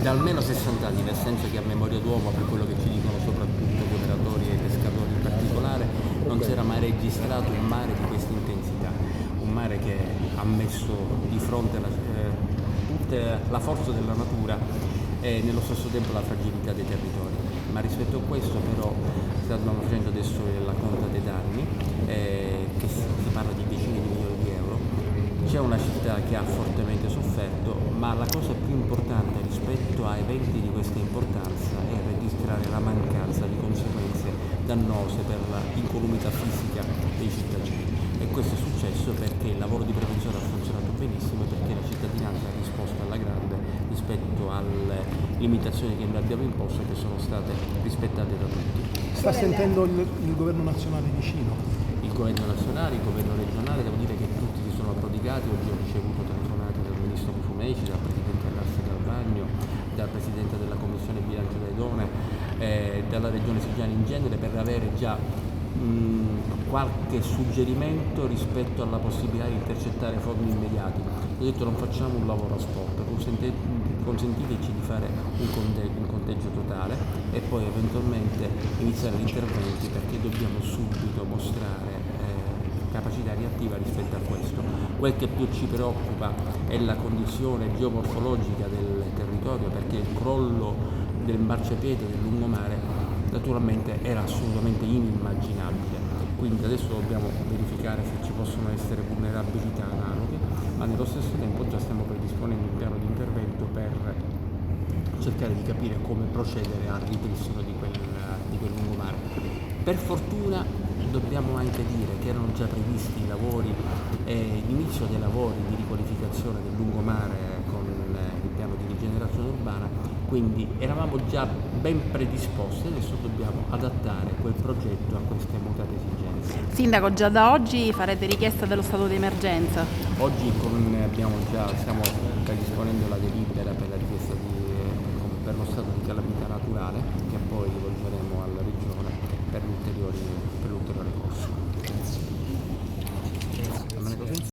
da almeno 60 anni, nel senso che a memoria d'uomo, per quello che ci dicono soprattutto gli operatori e i pescatori in particolare, non si era mai registrato un mare di questa intensità, un mare che ha messo di fronte tutta la forza della natura e nello stesso tempo la fragilità dei territori. Ma rispetto a questo però stiamo facendo adesso la conta dei danni, che si parla di decine di milioni di euro. C'è una città che ha fortemente sofferto, ma la cosa più importante rispetto a eventi di questa importanza è registrare la mancanza di conseguenze dannose per l'incolumità fisica dei cittadini. E questo è successo perché il lavoro di prevenzione ha funzionato benissimo e perché la cittadinanza ha risposto alla grande rispetto alle limitazioni che noi abbiamo imposto, che sono state rispettate da tutti. Sta sentendo il governo nazionale vicino? Il governo nazionale, il governo regionale, devo dire che tutti si sono prodigati. Oggi ho ricevuto telefonate dal ministro Musumeci, dal presidente dell'Arsi Galvagno, dal presidente della commissione bilancio dell'Edone, dalla regione Siciliana in genere, per avere già qualche suggerimento rispetto alla possibilità di intercettare fondi immediati. Ho detto non facciamo un lavoro a spot, consentiteci di fare un conteggio totale e poi eventualmente iniziare gli interventi, perché dobbiamo subito mostrare capacità reattiva rispetto a questo. Quel che più ci preoccupa è la condizione geomorfologica del territorio, perché il crollo del marciapiede del lungomare naturalmente era assolutamente inimmaginabile. Quindi adesso dobbiamo verificare se ci possono essere vulnerabilità analoghe, ma nello stesso tempo già stiamo predisponendo un piano di intervento per cercare di capire come procedere al ripristino di quel lungomare. Per fortuna dobbiamo anche dire che erano già previsti i lavori, l'inizio dei lavori di riqualificazione del lungomare con il piano di rigenerazione urbana, quindi eravamo già ben predisposti, adesso dobbiamo adattare quel progetto a queste mutate esigenze. Sindaco, già da oggi farete richiesta dello stato di emergenza? Oggi stiamo predisponendo la delibera per la richiesta per lo stato di calamità naturale, che poi rivolgeremo